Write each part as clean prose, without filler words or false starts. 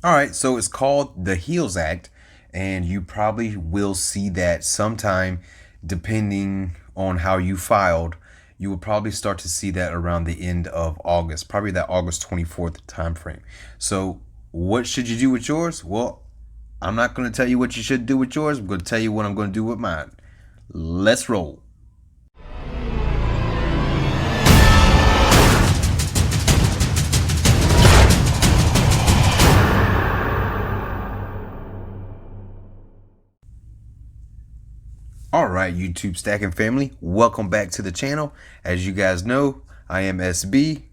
All right, so it's called the HEALS Act, and you probably will see that sometime, depending on how you filed. You will probably start to see that around the end of August, probably that August 24th timeframe. So, what should you do with yours? Well, I'm not going to tell you what you should do with yours. I'm going to tell you what I'm going to do with mine. Let's roll. All right, YouTube Stacking family, welcome back to the channel. As you guys know, I am SB.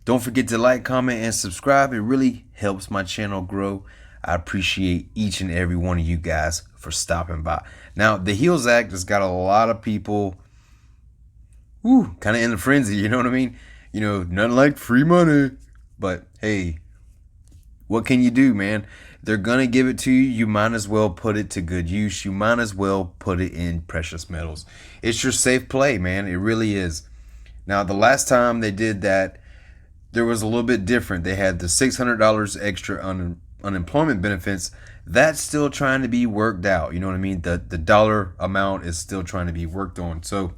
Don't forget to like, comment, and subscribe. It really helps my channel grow. I appreciate each and every one of you guys for stopping by. Now, the HEALS Act has got a lot of people kind of in a frenzy, you know what I mean? You know, nothing like free money. But hey, what can you do, man? They're gonna give it to you. You might as well put it to good use. You might as well put it in precious metals. It's your safe play, man. It really is. Now, the last time they did that, there was a little bit different. They had the $600 extra unemployment benefits. That's still trying to be worked out. You know what I mean? The dollar amount is still trying to be worked on. So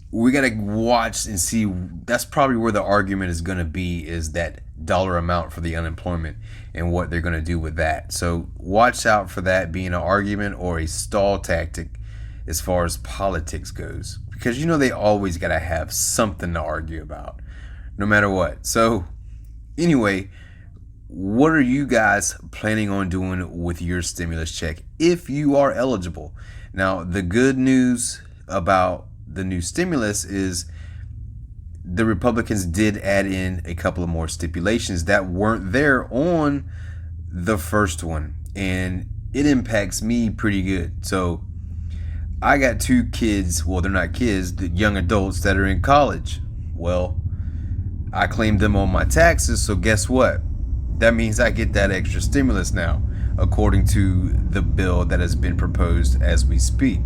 we got to watch and see. That's probably where the argument is going to be, is that dollar amount for the unemployment and what they're going to do with that. So watch out for that being an argument or a stall tactic as far as politics goes, because you know they always got to have something to argue about no matter what. So anyway, what are you guys planning on doing with your stimulus check if you are eligible? Now, the good news about the new stimulus is the Republicans did add in a couple of more stipulations that weren't there on the first one, and it impacts me pretty good. So I got two kids. Well, they're not kids, the young adults that are in college. Well, I claimed them on my taxes, so guess what? That means I get that extra stimulus now, according to the bill that has been proposed as we speak.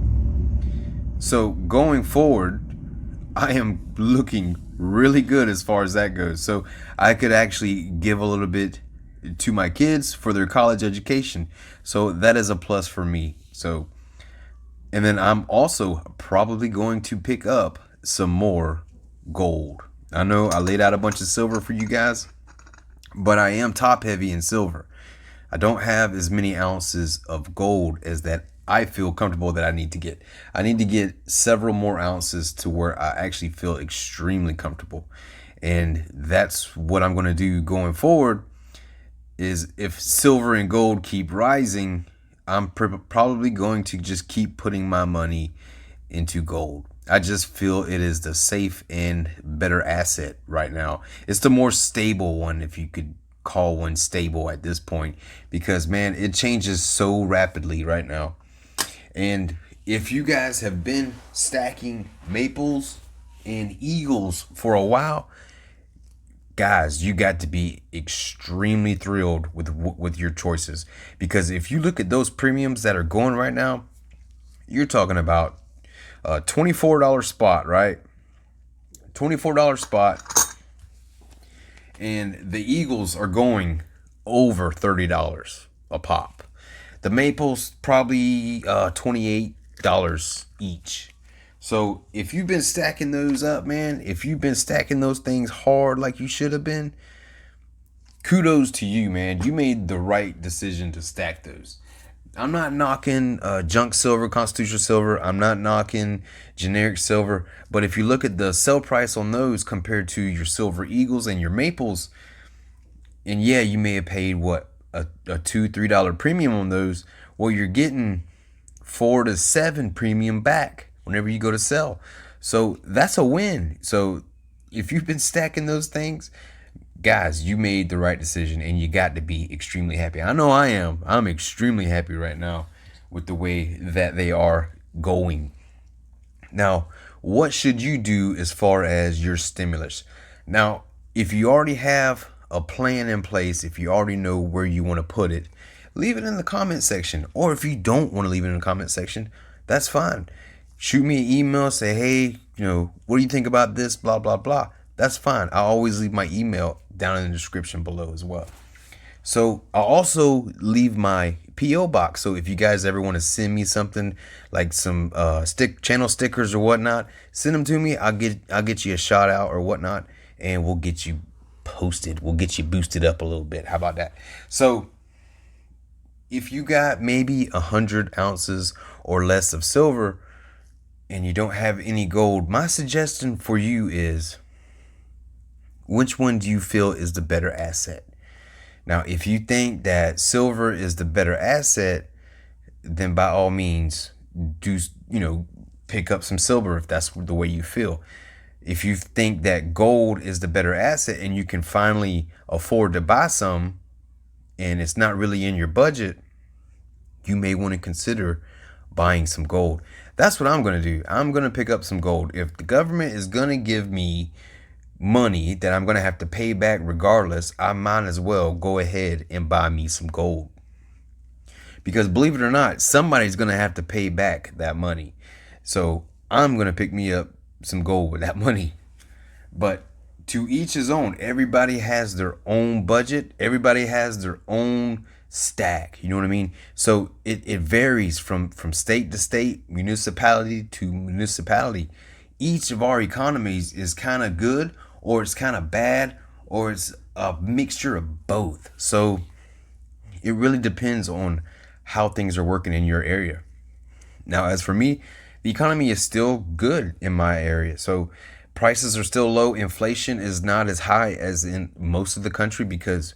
So going forward, I am looking really good as far as that goes. So I could actually give a little bit to my kids for their college education. So that is a plus for me. So, and then I'm also probably going to pick up some more gold. I know I laid out a bunch of silver for you guys, but I am top heavy in silver. I don't have as many ounces of gold as that I feel comfortable that I need to get. I need to get several more ounces to where I actually feel extremely comfortable. And that's what I'm going to do going forward. Is if silver and gold keep rising, I'm probably going to just keep putting my money into gold. I just feel it is the safe and better asset right now. It's the more stable one, if you could call one stable at this point, because man, it changes so rapidly right now. And if you guys have been stacking maples and eagles for a while, guys, you got to be extremely thrilled with your choices, because if you look at those premiums that are going right now, you're talking about a $24 spot, right? $24 spot, and the eagles are going over $30 a pop. The maples probably $28 each. So if you've been stacking those up, man, if you've been stacking those things hard like you should have been, kudos to you, man. You made the right decision to stack those. I'm not knocking junk silver, constitutional silver. I'm not knocking generic silver. But if you look at the sell price on those compared to your silver eagles and your maples, and yeah, you may have paid what, a $2-3 premium on those. Well, you're getting 4 to 7 premium back whenever you go to sell. So that's a win. So if you've been stacking those things, guys, you made the right decision, and you got to be extremely happy. I know I am. I'm extremely happy right now with the way that they are going. Now, what should you do as far as your stimulus? Now, if you already have a plan in place, if you already know where you want to put it, leave it in the comment section. Or if you don't want to leave it in the comment section, that's fine. Shoot me an email, say, hey, what do you think about this, blah, blah, blah. That's fine. I always leave my email down in the description below as well. So I'll also leave my PO box. So if you guys ever want to send me something like some channel stickers or whatnot, send them to me. I'll get you a shout out or whatnot, and we'll get you posted. We'll get you boosted up a little bit. How about that? So if you got maybe 100 ounces or less of silver and you don't have any gold, my suggestion for you is, which one do you feel is the better asset? Now, if you think that silver is the better asset, then by all means, pick up some silver if that's the way you feel. If you think that gold is the better asset and you can finally afford to buy some and it's not really in your budget, you may want to consider buying some gold. That's what I'm going to do. I'm going to pick up some gold. If the government is going to give me money that I'm going to have to pay back regardless, I might as well go ahead and buy me some gold. Because believe it or not, somebody's going to have to pay back that money. So I'm going to pick me up some gold with that money. But to each his own. Everybody has their own budget. Everybody has their own stack. You know what I mean? So it varies from state to state, municipality to municipality. Each of our economies is kind of good, or it's kind of bad, or it's a mixture of both. So it really depends on how things are working in your area. Now, as for me, the economy is still good in my area. So prices are still low. Inflation is not as high as in most of the country because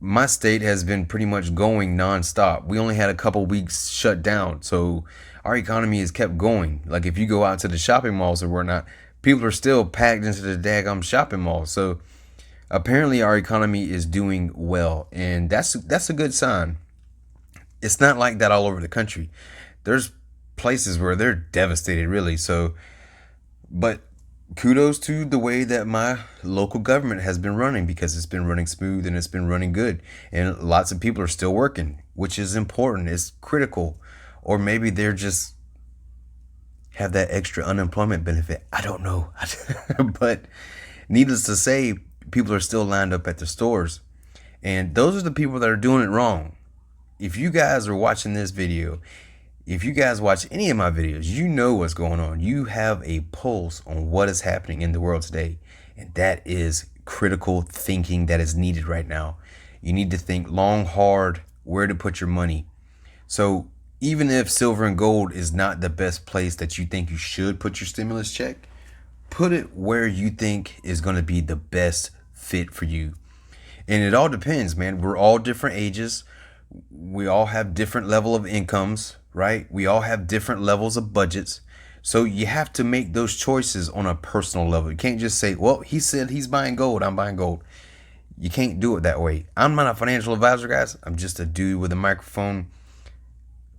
my state has been pretty much going nonstop. We only had a couple weeks shut down. So our economy has kept going. Like if you go out to the shopping malls or whatnot, people are still packed into the daggum shopping malls. So apparently our economy is doing well, and that's a good sign. It's not like that all over the country. There's places where they're devastated, really. So, but kudos to the way that my local government has been running, because it's been running smooth and it's been running good, and lots of people are still working, which is important. It's critical. Or maybe they're just have that extra unemployment benefit. I don't know. But needless to say, people are still lined up at the stores. And those are the people that are doing it wrong. If you guys are watching this video, if you guys watch any of my videos, you know what's going on. You have a pulse on what is happening in the world today. And that is critical thinking that is needed right now. You need to think long, hard, where to put your money. So even if silver and gold is not the best place that you think you should put your stimulus check, put it where you think is going to be the best fit for you. And it all depends, man. We're all different ages. We all have different level of incomes, right? We all have different levels of budgets. So you have to make those choices on a personal level. You can't just say, well, he said he's buying gold, I'm buying gold. You can't do it that way. I'm not a financial advisor, guys. I'm just a dude with a microphone.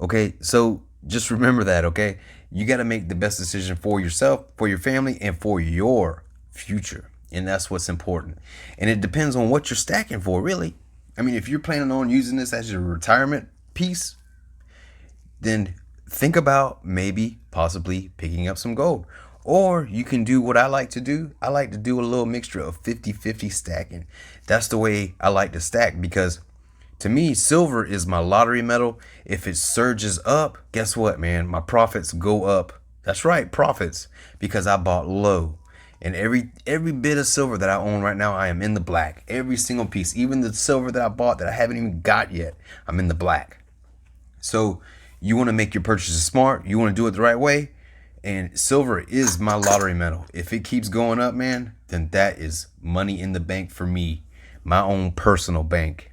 Okay, so just remember that, okay? You got to make the best decision for yourself, for your family, and for your future. And that's what's important. And it depends on what you're stacking for, really. I mean, if you're planning on using this as your retirement piece, then think about maybe possibly picking up some gold. Or you can do what I like to do. I like to do a little mixture of 50-50 stacking. That's the way I like to stack, because to me, silver is my lottery metal. If it surges up, guess what, man? My profits go up. That's right, profits, because I bought low. And every bit of silver that I own right now, I am in the black. Every single piece, even the silver that I bought that I haven't even got yet, I'm in the black. So you want to make your purchases smart. You want to do it the right way. And silver is my lottery metal. If it keeps going up, man, then that is money in the bank for me, my own personal bank.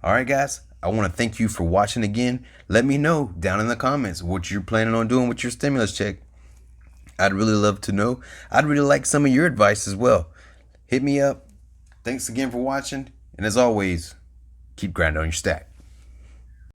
All right, guys, I want to thank you for watching again. Let me know down in the comments what you're planning on doing with your stimulus check. I'd really love to know. I'd really like some of your advice as well. Hit me up. Thanks again for watching. And as always, keep grinding on your stack.